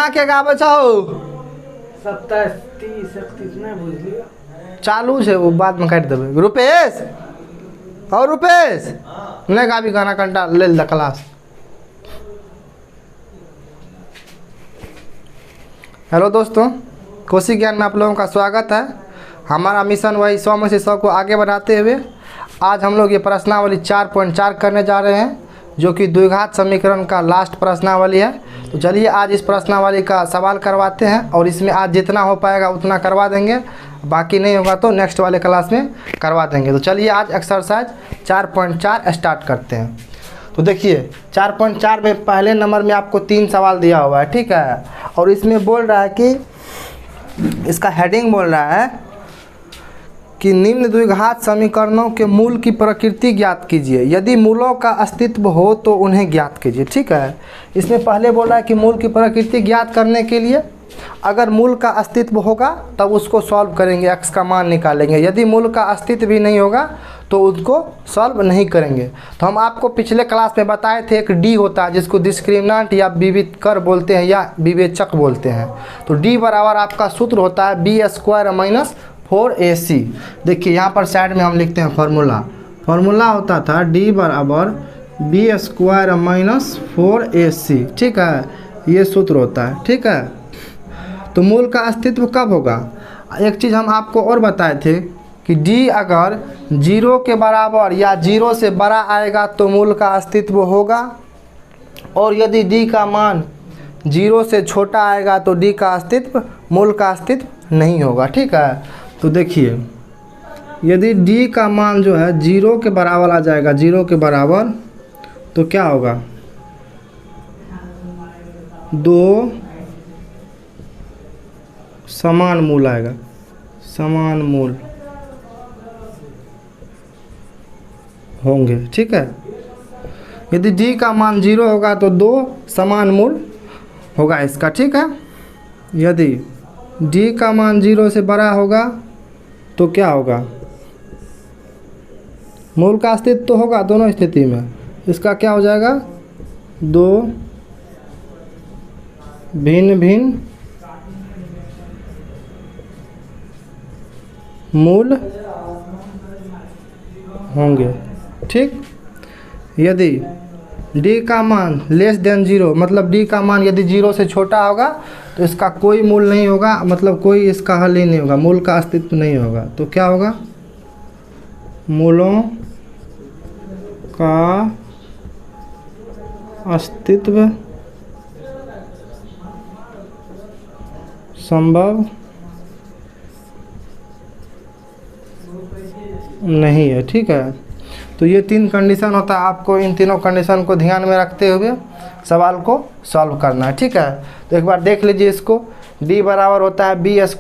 केना के गाबे छहो? 27 30 31 नहीं बुझलिए। चालू है वो, बाद में काट देवे। रुपेश और रुपेश नहीं गाबी गाना कंटा ले ला क्लास। हेलो दोस्तों, कोसी ज्ञान में आप लोगों का स्वागत है। हमारा मिशन वही 100 में से 100 को आगे बढ़ाते हुए आज हम लोग ये प्रश्नावली 4.4 करने जा रहे हैं, जो कि द्विघात समीकरण का लास्ट प्रश्नावली है। तो चलिए आज इस प्रश्नावली का सवाल करवाते हैं और इसमें आज जितना हो पाएगा उतना करवा देंगे, बाकी नहीं होगा तो नेक्स्ट वाले क्लास में करवा देंगे। तो चलिए आज एक्सरसाइज 4.4 स्टार्ट करते हैं। तो देखिए 4.4 में पहले नंबर में आपको 3 सवाल दिया हुआ है, ठीक है। और इसमें बोल रहा है कि इसका हेडिंग बोल रहा है कि निम्न द्विघात समीकरणों के मूल की प्रकृति ज्ञात कीजिए, यदि मूलों का अस्तित्व हो तो उन्हें ज्ञात कीजिए, ठीक है। इसमें पहले बोल रहा है कि मूल की प्रकृति ज्ञात करने के लिए अगर मूल का अस्तित्व होगा तब उसको सॉल्व करेंगे, x का मान निकालेंगे। यदि मूल का अस्तित्व भी नहीं होगा तो उसको सॉल्व नहीं करेंगे। तो हम आपको पिछले क्लास में बताए थे एक डी होता है जिसको डिस्क्रिमिनेंट या विविधकर बोलते हैं या विवेचक बोलते हैं। तो डी बराबर आपका सूत्र होता है b² - 4ac। देखिए यहाँ पर साइड में हम लिखते हैं फॉर्मूला होता था d बराबर b² - 4ac, ठीक है। ये सूत्र होता है, ठीक है। तो मूल का अस्तित्व कब होगा? एक चीज़ हम आपको और बताए थे कि d अगर 0 के बराबर या 0 से बड़ा आएगा तो मूल का अस्तित्व होगा, और यदि d का मान 0 से छोटा आएगा तो d का अस्तित्व, मूल का अस्तित्व नहीं होगा, ठीक है। तो देखिए यदि d का मान जो है 0 के बराबर आ जाएगा, 0 के बराबर, तो क्या होगा? 2 समान मूल आएगा, समान मूल होंगे, ठीक है। यदि d का मान 0 होगा तो 2 समान मूल होगा इसका, ठीक है। यदि d का मान 0 से बड़ा होगा तो क्या होगा? मूल का अस्तित्व तो होगा दोनों स्थिति में। इसका क्या हो जाएगा? 2 भिन्न भिन्न मूल होंगे, ठीक। यदि d का मान <0, मतलब d का मान यदि 0 से छोटा होगा तो इसका कोई मूल नहीं होगा, मतलब कोई इसका हल ही नहीं होगा, मूल का अस्तित्व नहीं होगा। तो क्या होगा? मूलों का अस्तित्व संभव नहीं है, ठीक है। तो ये 3 कंडीशन होता है, आपको इन तीनों कंडीशन को ध्यान में रखते हुए सवाल को सॉल्व करना है, ठीक है। तो एक बार देख लीजिए इसको। d बराबर होता है b² -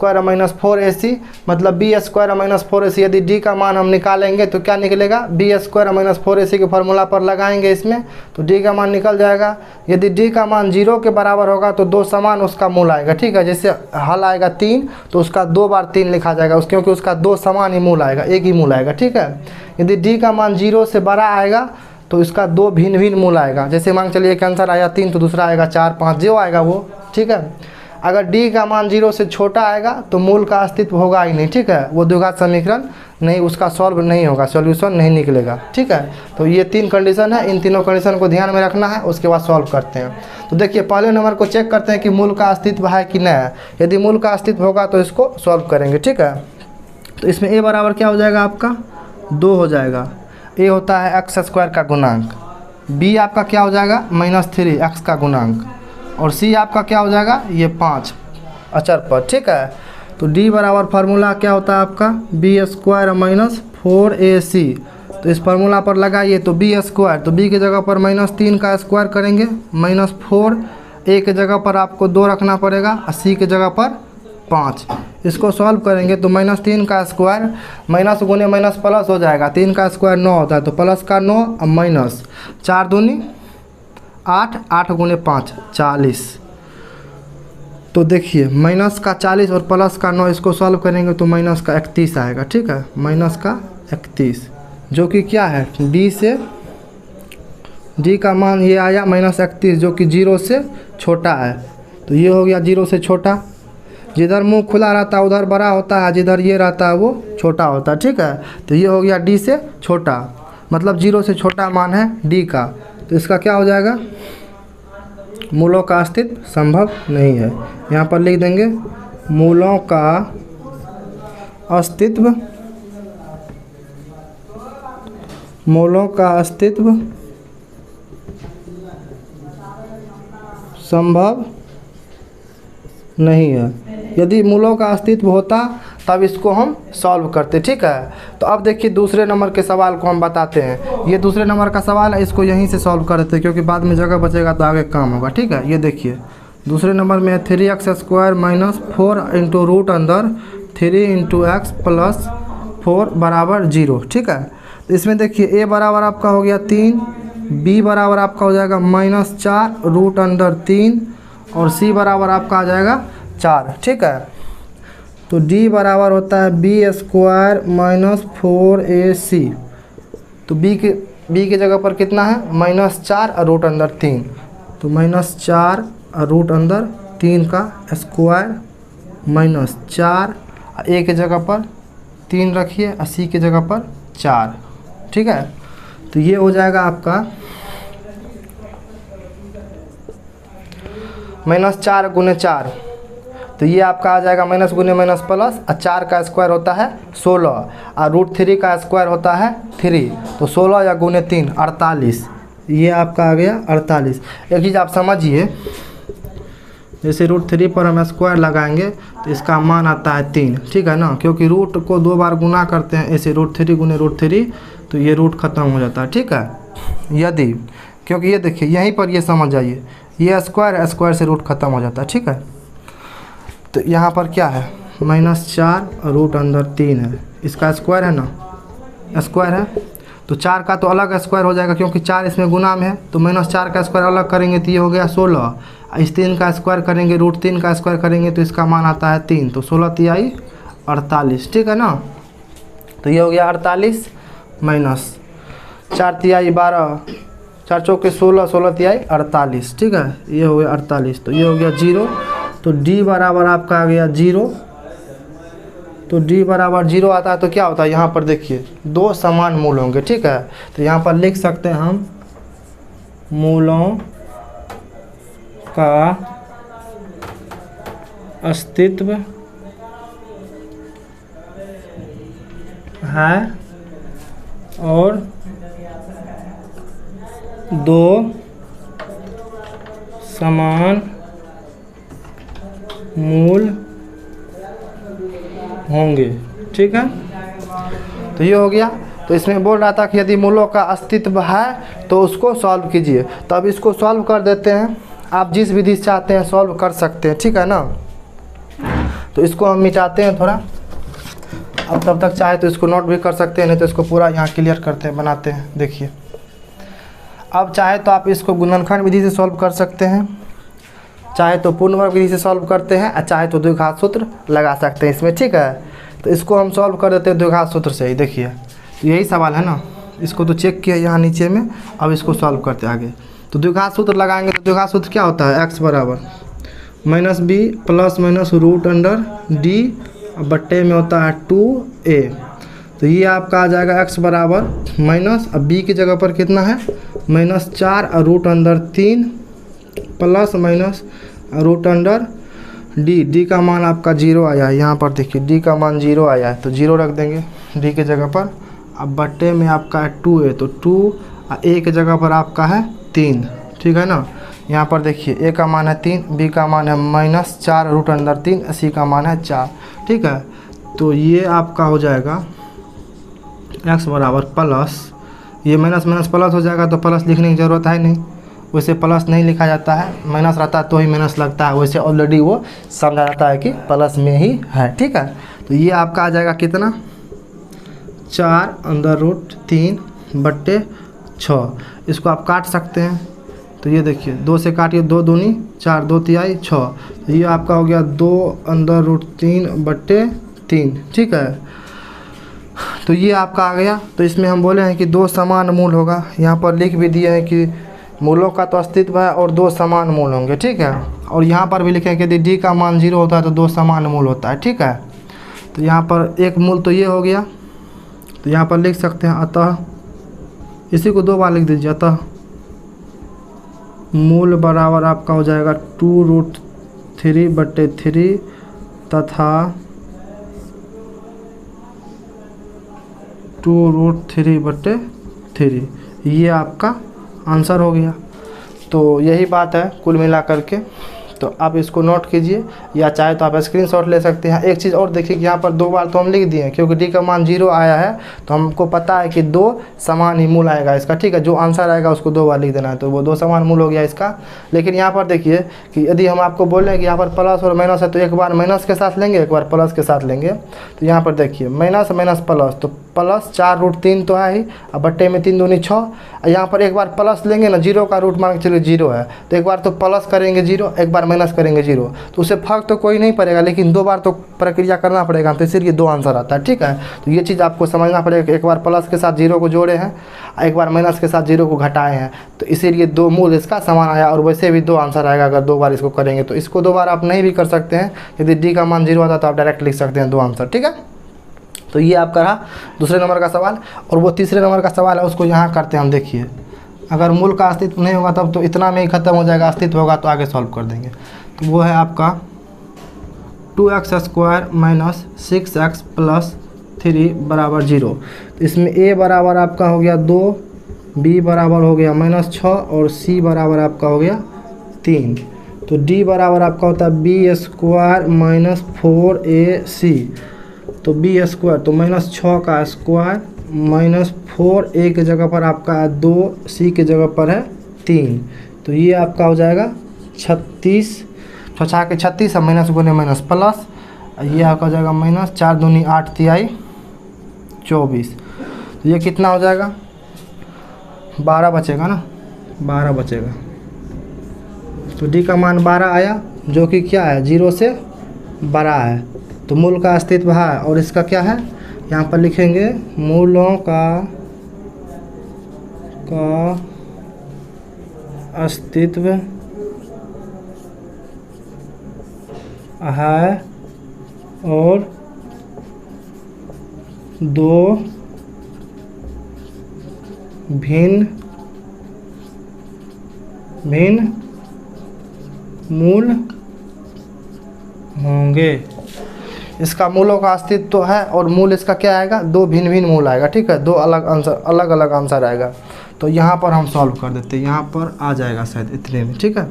4ac, मतलब b² - 4ac। यदि d का मान हम निकालेंगे तो क्या निकलेगा? b² - 4ac के फार्मूला पर लगाएंगे इसमें, तो d का मान निकल जाएगा। यदि d का मान 0 के बराबर होगा तो 2 समान उसका मूल आएगा, ठीक है। जैसे हल आएगा 3 तो उसका 2 बार 3 लिखा जाएगा, क्योंकि उसका 2 समान ही मूल आएगा, एक ही मूल आएगा, ठीक है। यदि d का मान 0 से बड़ा आएगा तो इसका 2 भिन्न भिन्न मूल आएगा। जैसे मान चलिए एक आंसर आया 3 तो दूसरा आएगा 4 5, जो आएगा वो, ठीक है। अगर d का मान 0 से छोटा आएगा तो मूल का अस्तित्व होगा ही नहीं, ठीक है। वो द्विघात समीकरण नहीं, उसका सॉल्व नहीं होगा, सॉल्यूशन नहीं निकलेगा, ठीक है। तो ये 3 कंडीशन है, इन तीनों कंडीशन को ध्यान में रखना है, उसके बाद सॉल्व करते हैं। तो देखिए पहले नंबर को चेक करते हैं कि मूल का अस्तित्व है कि नहीं है। यदि मूल का अस्तित्व होगा तो इसको सॉल्व करेंगे, ठीक है। तो इसमें a बराबर क्या हो जाएगा? आपका 2 हो जाएगा। a होता है x² का गुणांक, b आपका क्या हो जाएगा? -3 x का गुणांक, और c आपका क्या हो जाएगा? ये 5 अचर पर, ठीक है। तो d बराबर फार्मूला क्या होता है आपका? b² - 4ac। तो इस फार्मूला पर लगाइए तो b², तो b की जगह पर -3 का स्क्वायर करेंगे, -4, a की जगह पर आपको 2 रखना पड़ेगा, और c की जगह पर 5। इसको सॉल्व करेंगे तो -3 का स्क्वायर, माइनस गुने माइनस प्लस हो जाएगा। 3 का स्क्वायर 9 होता है, तो प्लस का 9 और माइनस 4 दूनी 8, 8 गुने 5 40। तो देखिए माइनस का 40 और प्लस का 9, इसको सॉल्व करेंगे तो माइनस का 31 आएगा, ठीक है। माइनस का 31 जो कि क्या है? d का मान ये आया -31, जो कि 0 से छोटा है। तो ये हो गया 0 से छोटा। जिधर मुंह खुला रहता है उधर बड़ा होता है, जिधर ये रहता है वो छोटा होता है, ठीक है। तो ये हो गया D से छोटा, मतलब 0 से छोटा मान है D का। तो इसका क्या हो जाएगा, मूलों का अस्तित्व संभव नहीं है। यहाँ पर लिख देंगे मूलों का अस्तित्व संभव नहीं है। यदि मूलों का अस्तित्व होता तब इसको हम सॉल्व करते, ठीक है। तो अब देखिए दूसरे नंबर के सवाल को हम बताते हैं। ये दूसरे नंबर का सवाल है, इसको यहीं से सॉल्व करते हैं क्योंकि बाद में जगह बचेगा तो आगे काम होगा, ठीक है। ये देखिए दूसरे नंबर में 3x² माइनस 4 इंटू रूट अंदर 3 इंटू एक्स प्लस 4 बराबर 0, ठीक है। तो इसमें देखिए a बराबर आपका हो गया 3, b बराबर आपका हो जाएगा -4 रूट अंडर 3 और c बराबर आपका आ जाएगा 4, ठीक है। तो d बराबर होता है b² माइनस 4ac। तो b के जगह पर कितना है, -4 रूट अंडर 3। तो -4 रूट अंडर 3 का स्क्वायर -4, a के जगह पर 3 रखिए और c के जगह पर 4, ठीक है। तो ये हो जाएगा आपका -4 गुने 4। तो ये आपका आ जाएगा माइनस गुने माइनस प्लस, और 4 का स्क्वायर होता है 16 और √3 का स्क्वायर होता है 3। तो 16 या गुने 3 48, ये आपका आ गया 48। एक चीज़ आप समझिए, जैसे √3 पर हम स्क्वायर लगाएंगे तो इसका मान आता है 3, ठीक है ना, क्योंकि रूट को 2 बार गुना करते हैं ऐसे √3 गुने √3, तो ये रूट ख़त्म हो जाता है, ठीक है। यदि क्योंकि ये देखिए यहीं पर ये समझ जाइए, ये स्क्वायर से रूट ख़त्म हो जाता है, ठीक है। तो यहाँ पर क्या है, -4 रूट अंदर 3 है, इसका स्क्वायर है ना, स्क्वायर है। तो 4 का तो अलग स्क्वायर हो जाएगा क्योंकि 4 इसमें गुना में है। तो -4 का स्क्वायर अलग करेंगे तो ये हो गया 16। इस 3 का स्क्वायर करेंगे, √3 का स्क्वायर करेंगे तो इसका मान आता है 3। तो 16 तिहाई 48, ठीक है ना। तो ये हो गया 48 माइनस 4 तिहाई 12, 4 चौके 16, 16 तिहाई 48, ठीक है। ये हो गया 48। तो ये हो गया 0। तो d बराबर आपका आ गया 0। तो d बराबर 0 आता है तो क्या होता है, यहाँ पर देखिए 2 समान मूल होंगे, ठीक है। तो यहाँ पर लिख सकते हैं हम मूलों का अस्तित्व है और 2 समान मूल होंगे, ठीक है। तो ये हो गया। तो इसमें बोल रहा था कि यदि मूलों का अस्तित्व है तो उसको सॉल्व कीजिए। तो अब इसको सॉल्व कर देते हैं, आप जिस विधि से चाहते हैं सॉल्व कर सकते हैं, ठीक है ना। तो इसको हम मिटाते हैं थोड़ा, अब तब तक चाहे तो इसको नोट भी कर सकते हैं, नहीं तो इसको पूरा यहाँ क्लियर करते हैं, बनाते हैं। देखिए अब चाहे तो आप इसको गुणनखंड विधि से सॉल्व कर सकते हैं, चाहे तो पूर्ण वर्ग विधि से सॉल्व करते हैं, और चाहे तो द्विघात सूत्र लगा सकते हैं इसमें, ठीक है। तो इसको हम सॉल्व कर देते हैं द्विघात सूत्र से ही। देखिए तो यही सवाल है ना, इसको तो चेक किया यहाँ नीचे में, अब इसको सॉल्व करते आगे। तो द्विघात सूत्र लगाएंगे तो द्विघात सूत्र क्या होता है, x बराबर -b plus minus root under d बट्टे में होता है 2a। तो ये आपका आ जाएगा x बराबर माइनस, अब b की जगह पर कितना है -4 और root under 3 plus minus root under d का मान आपका 0 आया है। यहाँ पर देखिए d का मान 0 आया है, तो 0 रख देंगे d के जगह पर। अब बट्टे में आपका है 2a, तो 2 और a के जगह पर आपका है 3, ठीक है ना। यहाँ पर देखिए a का मान है 3, b का मान है -4 रूट अंदर 3, c का मान है 4, ठीक है। तो ये आपका हो जाएगा x बराबर प्लस, ये माइनस माइनस प्लस हो जाएगा, तो प्लस लिखने की ज़रूरत है नहीं, वैसे प्लस नहीं लिखा जाता है, माइनस रहता है तो ही माइनस लगता है, वैसे ऑलरेडी वो समझा जाता है कि प्लस में ही है, ठीक है। तो ये आपका आ जाएगा कितना, 4 अंदर रूट 3 बट्टे 6। इसको आप काट सकते हैं, तो ये देखिए 2 से काटिए, 2 दूनी 4, 2 तिहाई 6। तो ये आपका हो गया 2 अंदर रूट 3 बट्टे 3, ठीक है। तो ये आपका आ गया। तो इसमें हम बोले हैं कि 2 समान मूल होगा, यहाँ पर लिख भी दिए हैं कि मूलों का तो अस्तित्व है और दो समान मूल होंगे, ठीक है। और यहाँ पर भी लिखेंगे यदि डी का मान 0 होता है तो दो समान मूल होता है, ठीक है। तो यहाँ पर एक मूल तो ये हो गया, तो यहाँ पर लिख सकते हैं अतः, इसी को 2 बार लिख दीजिए, अतः मूल बराबर आपका हो जाएगा 2√3/3 तथा 2√3/3, ये आपका आंसर हो गया। तो यही बात है कुल मिला करके। तो आप इसको नोट कीजिए या चाहे तो आप स्क्रीनशॉट ले सकते हैं। एक चीज़ और देखिए कि यहाँ पर 2 बार तो हम लिख दिए हैं, क्योंकि डी का मान 0 आया है तो हमको पता है कि 2 समान ही मूल आएगा इसका, ठीक है। जो आंसर आएगा उसको 2 बार लिख देना है, तो वो 2 समान मूल हो गया इसका। लेकिन यहाँ पर देखिए कि यदि हम आपको बोलें कि यहाँ पर प्लस और माइनस है तो एक बार माइनस के साथ लेंगे, एक बार प्लस के साथ लेंगे। तो यहाँ पर देखिए माइनस माइनस प्लस, तो प्लस 4√3 तो है ही, अब बट्टे में 3 दूनी 6। यहाँ पर एक बार प्लस लेंगे ना, 0 का रूट मान के चलिए 0 है, तो एक बार तो प्लस करेंगे 0, एक बार माइनस करेंगे 0, तो उससे फर्क तो कोई नहीं पड़ेगा, लेकिन 2 बार तो प्रक्रिया करना पड़ेगा, तो इसीलिए 2 आंसर आता है, ठीक है। तो ये चीज़ आपको समझना पड़ेगा, एक बार प्लस के साथ 0 को जोड़े हैं, एक बार माइनस के साथ 0 को घटाए हैं, तो इसीलिए 2 मूल इसका समान आया। और वैसे भी 2 आंसर आएगा अगर 2 बार इसको करेंगे। तो इसको 2 बार आप नहीं भी कर सकते हैं, यदि डी का मान 0 आता तो आप डायरेक्ट लिख सकते हैं 2 आंसर, ठीक है। तो ये आपका रहा दूसरे नंबर का सवाल। और वो तीसरे नंबर का सवाल है, उसको यहाँ करते हैं हम। देखिए अगर मूल का अस्तित्व नहीं होगा तब तो इतना में ही ख़त्म हो जाएगा, अस्तित्व होगा तो आगे सॉल्व कर देंगे। तो वो है आपका 2x² - 6x + 3 = 0। तो इसमें a बराबर आपका हो गया 2, b बराबर हो गया -6 और c बराबर आपका हो गया 3। तो d बराबर आपका होता है b² - 4ac। तो b² तो -6 का स्क्वायर -4, a की जगह पर आपका 2, c की जगह पर है 3। तो ये आपका हो जाएगा 36, 6 के 36 है, माइनस गुने माइनस प्लस, ये आपका हो जाएगा माइनस 4 दूनी 8 तिहाई 24। तो ये कितना हो जाएगा, 12 बचेगा ना, 12 बचेगा। तो डी का मान 12 आया, जो कि क्या है 0 से बड़ा है, तो मूल का अस्तित्व है। और इसका क्या है, यहाँ पर लिखेंगे मूलों का अस्तित्व है और 2 भिन्न मूल होंगे। इसका मूलों का अस्तित्व तो है और मूल इसका क्या आएगा, 2 भिन्न मूल आएगा, ठीक है। 2 अलग अलग आंसर आएगा। तो यहाँ पर हम सॉल्व कर देते हैं, यहाँ पर आ जाएगा शायद इतने में, ठीक है।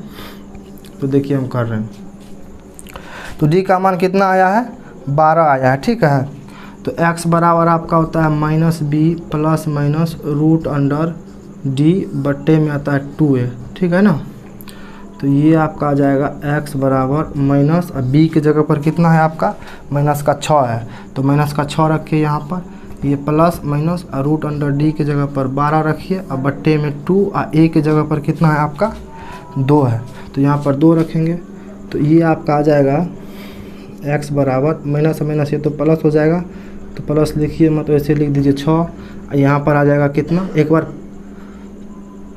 तो देखिए हम कर रहे हैं। तो डी का मान कितना आया है, 12 आया है, ठीक है। तो x बराबर आपका होता है -b ± √d बट्टे में आता है 2a, ठीक है ना। तो ये आपका आ जाएगा x बराबर माइनस, अब b की जगह पर कितना है आपका माइनस का 6 है, तो माइनस का 6 रखिए यहाँ पर, ये प्लस माइनस √d की जगह पर 12 रखिए, अब बट्टे में 2, और a की जगह पर कितना है आपका 2 है, तो यहाँ पर 2 रखेंगे। तो ये आपका आ जाएगा x बराबर माइनस माइनस, ये तो प्लस हो जाएगा, तो प्लस लिखिए मत, ऐसे लिख दीजिए 6, यहाँ पर आ जाएगा कितना, एक बार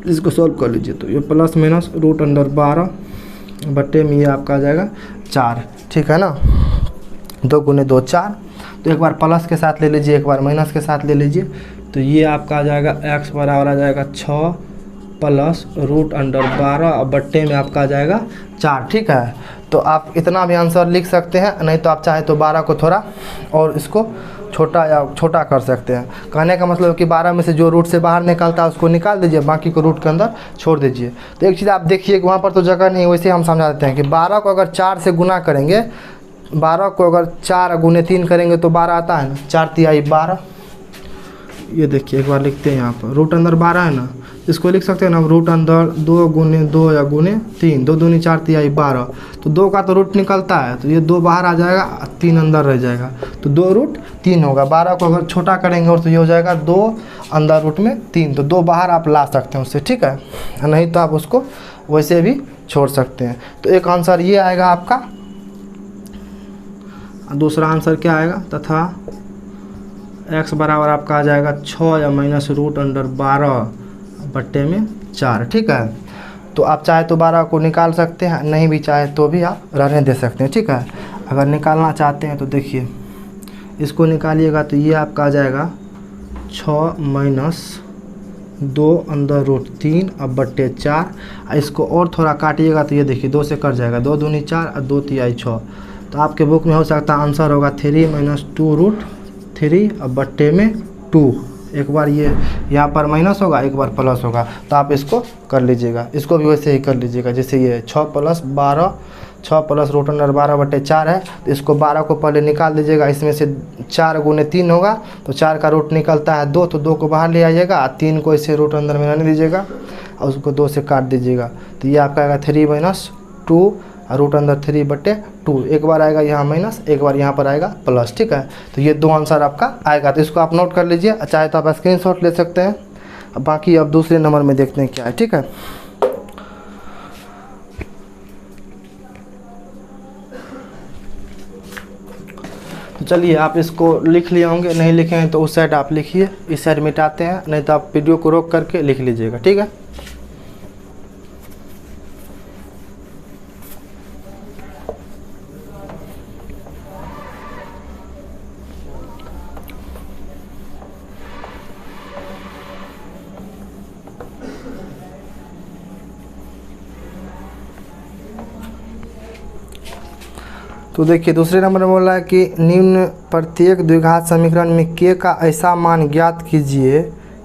इसको सॉल्व कर लीजिए। तो ये प्लस माइनस √12 बट्टे में ये आपका आ जाएगा 4, ठीक है ना। 2 गुने 2 4। तो एक बार प्लस के साथ ले लीजिए, एक बार माइनस के साथ ले लीजिए। तो ये आपका आ जाएगा x बराबर आ जाएगा 6 प्लस √12 और बट्टे में आपका आ जाएगा 4, ठीक है। तो आप इतना भी आंसर लिख सकते हैं, नहीं तो आप चाहे तो 12 को थोड़ा और इसको छोटा कर सकते हैं। कहने का मतलब कि 12 में से जो रूट से बाहर निकलता है उसको निकाल दीजिए, बाकी को रूट के अंदर छोड़ दीजिए। तो एक चीज़ आप देखिए कि वहाँ पर तो जगह नहीं, वैसे हम समझा देते हैं कि 12 को अगर 4 से गुना करेंगे, 12 को अगर 4 गुने 3 करेंगे तो 12 आता है ना, 4 तिहाई 12। ये देखिए एक बार लिखते हैं, यहाँ पर रूट अंदर 12 है ना, इसको लिख सकते हैं ना, रूट अंदर 2 गुने 2 या गुने 3, 2 दूनी 4 तिहाई 12। तो 2 का तो रूट निकलता है, तो ये 2 बाहर आ जाएगा, 3 अंदर रह जाएगा, तो 2 रूट 3 होगा। 12 को अगर छोटा करेंगे और तो ये हो जाएगा 2 अंदर रूट में 3, तो 2 बाहर आप ला सकते हैं उससे, ठीक है। नहीं तो आप उसको वैसे भी छोड़ सकते हैं। तो एक आंसर ये आएगा आपका। दूसरा आंसर क्या आएगा, तथा x बराबर आपका आ जाएगा 6 या माइनस √12 बट्टे में 4, ठीक है। तो आप चाहे तो 12 को निकाल सकते हैं, नहीं भी चाहे तो भी आप रहने दे सकते हैं, ठीक है। अगर निकालना चाहते हैं तो देखिए इसको निकालिएगा तो ये आपका आ जाएगा 6 माइनस 2 अंदर रूट 3 अब बट्टे 4। इसको और थोड़ा काटिएगा तो ये देखिए 2 से कट जाएगा, 2 दूनी 4 और 2 तिहाई 6। तो आपके बुक में हो सकता है आंसर होगा 3 माइनस 2 रूट 3 अब बट्टे में 2। एक बार ये यहाँ पर माइनस होगा, एक बार प्लस होगा, तो आप इसको कर लीजिएगा। इसको भी वैसे ही कर लीजिएगा, जैसे ये 6 प्लस 12, 6 प्लस रूट अंडर 12 बटे 4 है। तो इसको 12 को पहले निकाल दीजिएगा, इसमें से 4 गुने 3 होगा तो 4 का रूट निकलता है 2, तो 2 को बाहर ले आइएगा, 3 को इसे रूट अंदर में रहने दीजिएगा और उसको 2 से काट दीजिएगा। तो ये आपका आएगा 3 माइनस 2 और रूट अंदर 3 बटे 2। एक बार आएगा यहाँ माइनस, एक बार यहाँ पर आएगा प्लस, ठीक है। तो ये 2 आंसर आपका आएगा। तो इसको आप नोट कर लीजिए, चाहे तो आप स्क्रीनशॉट ले सकते हैं। अब बाकी अब दूसरे नंबर में देखते हैं क्या है, ठीक है। तो चलिए आप इसको लिख लिए होंगे, नहीं लिखे हैं तो उस साइड आप लिखिए, इस साइड मिटाते हैं, नहीं तो आप वीडियो को रोक करके लिख लीजिएगा, ठीक है। तो देखिए दूसरे नंबर में बोल रहा है कि निम्न प्रत्येक द्विघात समीकरण में k का ऐसा मान ज्ञात कीजिए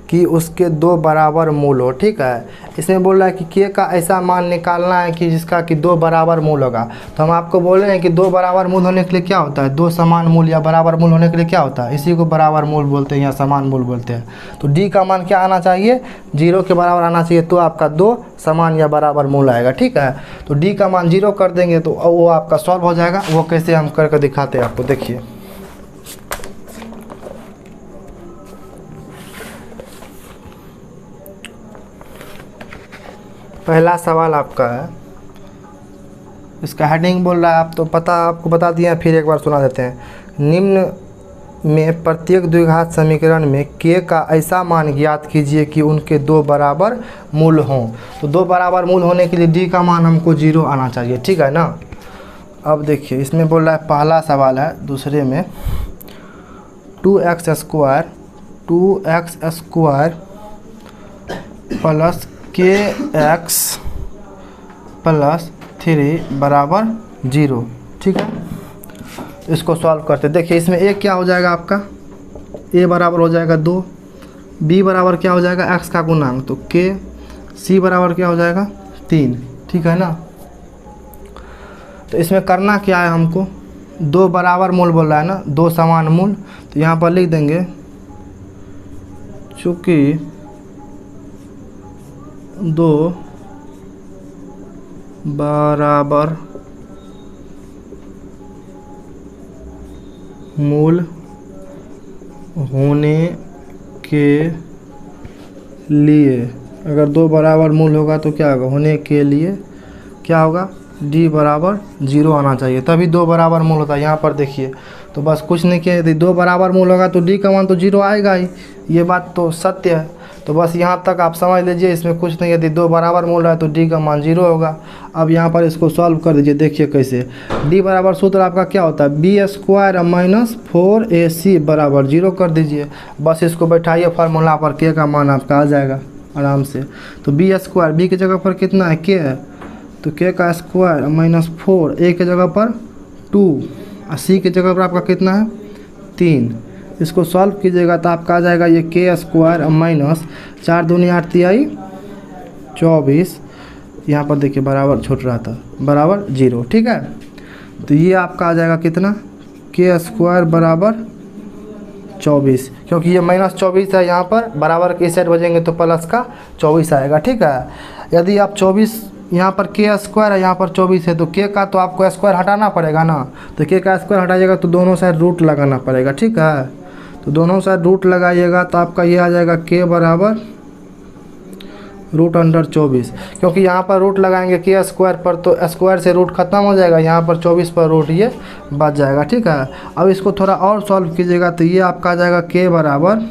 कि उसके 2 बराबर मूल हो, ठीक है। इसमें बोल रहा है कि k का ऐसा मान निकालना है कि जिसका कि 2 बराबर मूल होगा। तो हम आपको बोल रहे हैं कि 2 बराबर मूल होने के लिए क्या होता है, 2 समान मूल या बराबर मूल होने के लिए क्या होता है, इसी को बराबर मूल बोलते हैं या समान मूल बोलते हैं। तो d का मान क्या आना चाहिए, 0 के बराबर आना चाहिए, तो आपका 2 समान या बराबर मूल आएगा, ठीक है। तो d का मान 0 कर देंगे तो वो आपका सॉल्व हो जाएगा। वो कैसे हम करके दिखाते हैं आपको, देखिए। पहला सवाल आपका है, इसका हेडिंग बोल रहा है, आप तो आपको बता दिया, फिर एक बार सुना देते हैं। निम्न में प्रत्येक द्विघात समीकरण में k का ऐसा मान ज्ञात कीजिए कि उनके 2 बराबर मूल हों। तो 2 बराबर मूल होने के लिए d का मान हमको 0 आना चाहिए, ठीक है ना। अब देखिए इसमें बोल रहा है, पहला सवाल है दूसरे में 2x square plus kx plus 3 बराबर 0, ठीक है। इसको सॉल्व करते, देखिए इसमें a क्या हो जाएगा आपका, a बराबर हो जाएगा 2, b बराबर क्या हो जाएगा x का गुणांक, तो k, c बराबर क्या हो जाएगा 3, ठीक है ना। तो इसमें करना क्या है हमको, 2 बराबर मूल बोल रहा है ना, 2 समान मूल। तो यहाँ पर लिख देंगे चूँकि 2 बराबर मूल होने के लिए, अगर 2 बराबर मूल होगा तो क्या होगा, होने के लिए क्या होगा, d बराबर 0 आना चाहिए, तभी 2 बराबर मूल होता है। यहाँ पर देखिए तो बस कुछ नहीं किया, यदि 2 बराबर मूल होगा तो d का मान तो 0 आएगा ही, ये बात तो सत्य है। तो बस यहाँ तक आप समझ लीजिए, इसमें कुछ नहीं, यदि 2 बराबर मूल है तो d का मान 0 होगा। अब यहाँ पर इसको सॉल्व कर दीजिए, देखिए कैसे। d बराबर सूत्र आपका क्या होता है, b स्क्वायर माइनस 4ac बराबर 0 कर दीजिए। बस इसको बैठाइए फार्मूला पर, k का मान आपका आ जाएगा आराम से। तो b स्क्वायर, b की जगह पर कितना है, k है, तो k का स्क्वायर माइनस 4, a की जगह पर 2 और c की जगह पर आपका कितना है 3। इसको सॉल्व कीजिएगा तो आपका आ जाएगा ये k स्क्वायर माइनस 4 दूनी 8 तिहाई 24, यहाँ पर देखिए बराबर छूट रहा था, बराबर 0, ठीक है। तो ये आपका आ जाएगा कितना, k स्क्वायर बराबर 24, क्योंकि ये माइनस 24 है, यहाँ पर बराबर के इस साइड बजेंगे तो प्लस का 24 आएगा, ठीक है। यदि आप 24, यहाँ पर k स्क्वायर है, यहाँ पर 24 है, तो k का तो आपको स्क्वायर हटाना पड़ेगा ना, तो k का स्क्वायर हटाइएगा तो दोनों साइड रूट लगाना पड़ेगा, ठीक है। तो दोनों साइड रूट लगाइएगा तो आपका ये आ जाएगा k बराबर रूट अंडर 24, क्योंकि यहाँ पर रूट लगाएंगे k स्क्वायर पर तो स्क्वायर से रूट खत्म हो जाएगा, यहाँ पर 24 पर रूट ये बच जाएगा, ठीक है। अब इसको थोड़ा और सॉल्व कीजिएगा तो ये आपका आ जाएगा k बराबर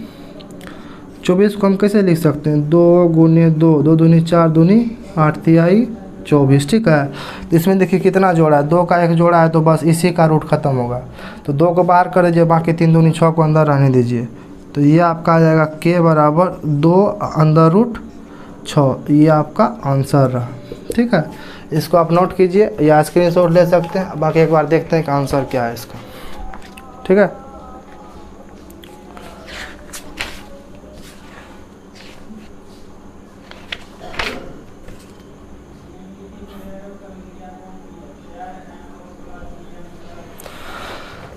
24 को हम कैसे लिख सकते हैं, 2 गुने 2, 2 दूनी 4 दूनी 8 तिहाई 24, ठीक है। तो इसमें देखिए कितना जोड़ा है, 2 का 1 जोड़ा है, तो बस इसी का रूट ख़त्म होगा। तो 2 को बाहर कर दीजिए, बाकी 3 दूनी 6 को अंदर रहने दीजिए। तो ये आपका आ जाएगा k बराबर 2 अंदर रूट 6। ये आपका आंसर रहा, ठीक है। इसको आप नोट कीजिए या स्क्रीनशॉट ले सकते हैं। बाकी एक बार देखते हैं कि आंसर क्या है इसका, ठीक है।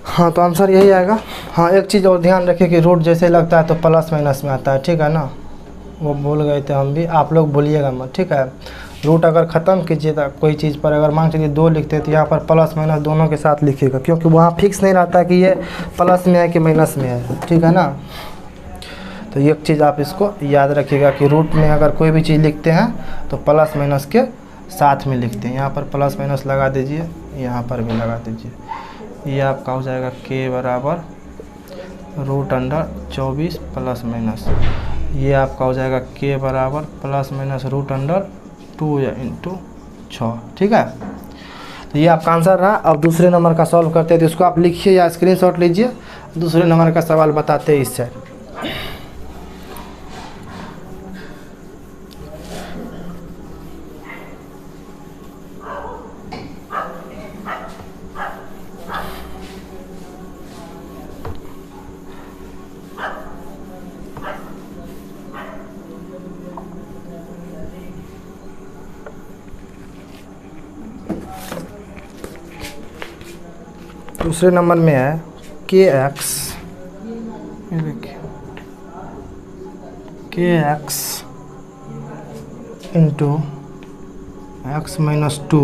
हाँ, तो आंसर यही आएगा। हाँ, एक चीज़ और ध्यान रखिए कि रूट जैसे लगता है तो प्लस माइनस में आता है, ठीक है ना। वो भूल गए थे हम भी, आप लोग भूलिएगा मत, ठीक है। रूट अगर ख़त्म कीजिएगा कोई चीज़ पर, अगर मान चलिए 2 लिखते हैं तो यहाँ पर प्लस माइनस दोनों के साथ लिखिएगा, क्योंकि वहाँ फिक्स नहीं रहता कि ये प्लस में है कि माइनस में है, ठीक है ना। तो एक चीज़ आप इसको याद रखिएगा कि रूट में अगर कोई भी चीज़ लिखते हैं तो प्लस माइनस के साथ में लिखते हैं। यहाँ पर प्लस माइनस लगा दीजिए, यहाँ पर भी लगा दीजिए। ये आपका हो जाएगा k बराबर रूट अंडर 24 प्लस माइनस। ये आपका हो जाएगा k बराबर प्लस माइनस रूट अंडर 2 या इंटू 6, ठीक है। तो ये आपका आंसर रहा। अब दूसरे नंबर का सॉल्व करते हैं, तो इसको आप लिखिए या स्क्रीनशॉट लीजिए। दूसरे नंबर का सवाल बताते हैं इस साइड। दूसरे नंबर में है kx, ये देखिए kx into x minus 2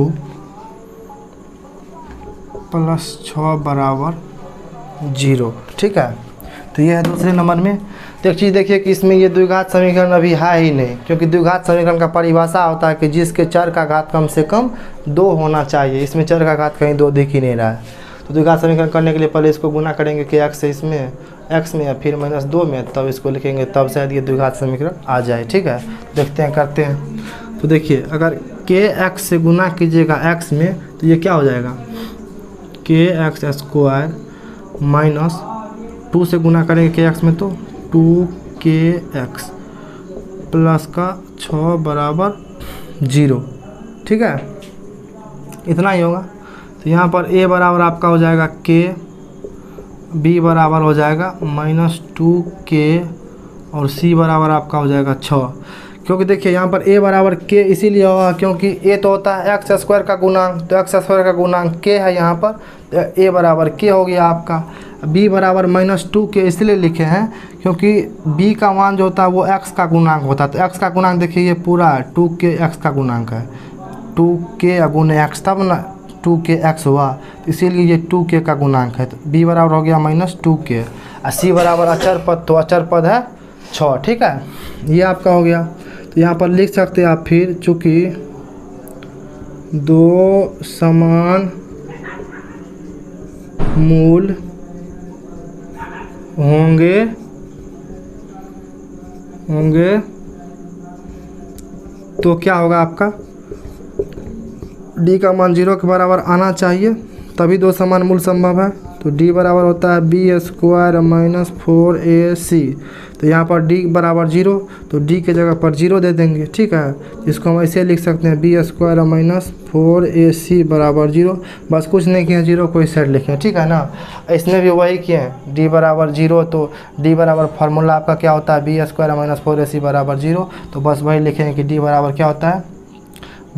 plus 6 बराबर 0, ठीक है। तो ये है दूसरे नंबर में। तो एक चीज़ देखिए कि इसमें ये द्विघात समीकरण अभी है ही नहीं, क्योंकि द्विघात समीकरण का परिभाषा होता है कि जिसके चर का घात कम से कम 2 होना चाहिए। इसमें चर का घात कहीं 2 दिख ही नहीं रहा है। तो द्विघात समीकरण करने के लिए पहले इसको गुना करेंगे कि x से इसमें x में या फिर -2 में, तब इसको लिखेंगे, तब शायद ये द्विघात समीकरण आ जाए, ठीक है। देखते हैं, करते हैं। तो देखिए अगर kx से गुना कीजिएगा x में तो ये क्या हो जाएगा, kx स्क्वायर माइनस 2 से गुना करेंगे kx में तो 2kx प्लस का 6 बराबर 0, ठीक है। इतना ही होगा। तो यहाँ पर a बराबर आपका हो जाएगा k, b बराबर हो जाएगा -2k और c बराबर आपका हो जाएगा 6। क्योंकि देखिए यहाँ पर a बराबर k इसीलिए होगा क्योंकि a तो होता है x स्क्वायर का गुणांक, तो x स्क्वायर का गुणांक k है यहाँ पर, तो a बराबर k हो गया आपका। b बराबर -2k इसलिए लिखे हैं क्योंकि b का मान जो होता है वो x का गुणांक होता है। तो x का गुणांक देखिए ये पूरा 2k x का गुणांक है, 2k गुने x, तब ना 2kx हुआ, तो इसीलिए ये 2k का गुणांक है। तो b बराबर हो गया -2k और c बराबर अचर पद, तो अचर पद है 6, ठीक है। ये आपका हो गया। तो यहाँ पर लिख सकते हैं आप फिर, चूँकि 2 समान मूल होंगे तो क्या होगा आपका, d का मान 0 के बराबर आना चाहिए, तभी 2 समान मूल संभव है। तो d बराबर होता है b स्क्वायर माइनस 4ac। तो यहाँ पर d बराबर 0, तो d के जगह पर 0 दे देंगे, ठीक है। इसको हम ऐसे लिख सकते हैं b स्क्वायर माइनस 4ac बराबर 0। बस कुछ नहीं किए, 0 को इस साइड लिखें, ठीक है ना। इसमें भी वही किए हैं, d बराबर 0, तो d बराबर फार्मूला आपका क्या होता है, b स्क्वायर माइनस 4ac बराबर 0। तो बस वही लिखेंगे कि d बराबर क्या होता है,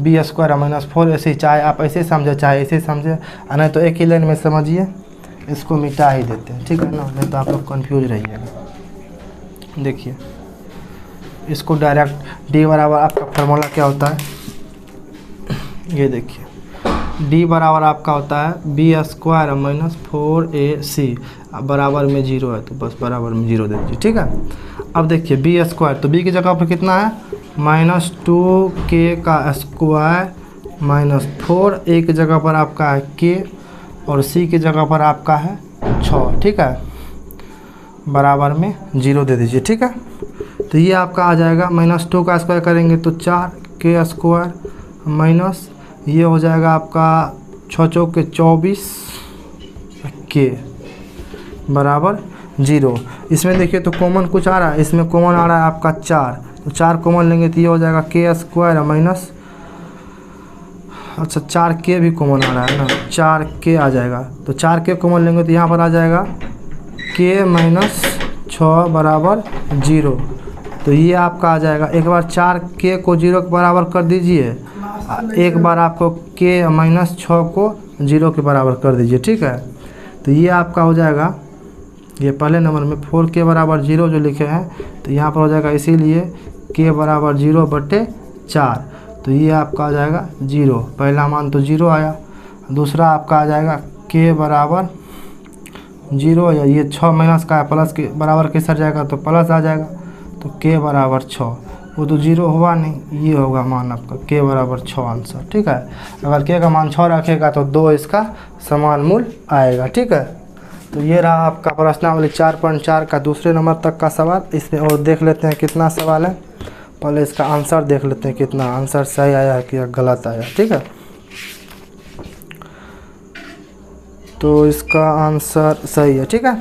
b स्क्वायर माइनस 4ac। चाहे आप ऐसे समझे चाहे ऐसे समझे, नहीं तो एक ही लाइन में समझिए, इसको मिटा ही देते हैं, ठीक है ना, नहीं तो आप लोग कन्फ्यूज रहिएगा। देखिए इसको डायरेक्ट d बराबर आपका फार्मूला क्या होता है, ये देखिए d बराबर आपका होता है b स्क्वायर माइनस 4ac, बराबर में 0 है तो बस बराबर में 0 दे दीजिए, ठीक है। अब देखिए b स्क्वायर, तो b की जगह पर कितना है, -2k का स्क्वायर माइनस 4, a की जगह पर आपका है k और c की जगह पर आपका है 6, ठीक है, बराबर में 0 दे दीजिए, ठीक है। तो ये आपका आ जाएगा, -2 का स्क्वायर करेंगे तो 4, के स्क्वायर माइनस ये हो जाएगा आपका 6 चौक के 24 के बराबर 0। इसमें देखिए तो कॉमन कुछ आ रहा है, इसमें कॉमन आ रहा है आपका 4, तो 4 कॉमन लेंगे तो ये हो जाएगा के स्क्वायर माइनस, अच्छा 4 के भी कॉमन आ रहा है ना, 4 के आ जाएगा, तो 4 के कॉमन लेंगे तो यहाँ पर आ जाएगा के माइनस 6 बराबर 0। तो ये आपका आ जाएगा, एक बार 4 के को 0 के बराबर कर दीजिए, एक बार आपको के माइनस 6 को 0 के बराबर कर दीजिए, ठीक है। तो ये आपका हो जाएगा, ये पहले नंबर में 4 के बराबर 0 जो लिखे हैं, तो यहाँ पर हो जाएगा इसीलिए के बराबर 0/4, तो ये आपका आ जाएगा 0, पहला मान तो 0 आया, दूसरा आपका आ जाएगा के बराबर 0, या ये 6 माइनस का है, प्लस के बराबर किसर जाएगा तो प्लस आ जाएगा, तो के बराबर 6, वो तो 0 हुआ नहीं, ये होगा मान आपका के बराबर 6 आंसर, ठीक है। अगर के का मान 6 रखेगा तो 2 इसका समान मूल्य आएगा, ठीक है। तो ये रहा आपका प्रश्नावली 4.4 का दूसरे नंबर तक का सवाल। इसमें और देख लेते हैं कितना सवाल है, पहले इसका आंसर देख लेते हैं कितना आंसर सही आया है कि गलत आया, ठीक है। तो इसका आंसर सही है, ठीक है।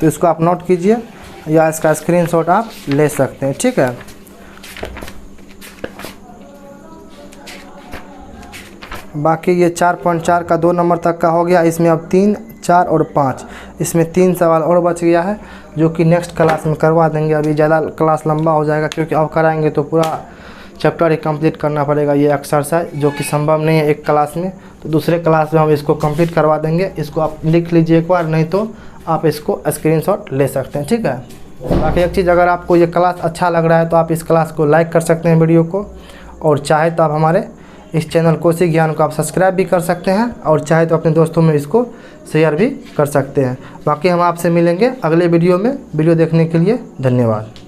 तो इसको आप नोट कीजिए या इसका स्क्रीनशॉट आप ले सकते हैं, ठीक है। बाकी ये 4.4 का 2 नंबर तक का हो गया। इसमें अब 3, 4 और 5, इसमें 3 सवाल और बच गया है जो कि नेक्स्ट क्लास में करवा देंगे। अभी ज़्यादा क्लास लंबा हो जाएगा क्योंकि अब कराएंगे तो पूरा चैप्टर ही कंप्लीट करना पड़ेगा, ये एक्सरसाइज जो कि संभव नहीं है एक क्लास में। तो दूसरे क्लास में हम इसको कंप्लीट करवा देंगे। इसको आप लिख लीजिए एक बार, नहीं तो आप इसको स्क्रीनशॉट ले सकते हैं, ठीक है। बाकी एक चीज़, अगर आपको ये क्लास अच्छा लग रहा है तो आप इस क्लास को लाइक कर सकते हैं वीडियो को, और चाहे तो आप हमारे इस चैनल कोसी ज्ञान को आप सब्सक्राइब भी कर सकते हैं, और चाहे तो अपने दोस्तों में इसको शेयर भी कर सकते हैं। बाकी हम आपसे मिलेंगे अगले वीडियो में। वीडियो देखने के लिए धन्यवाद।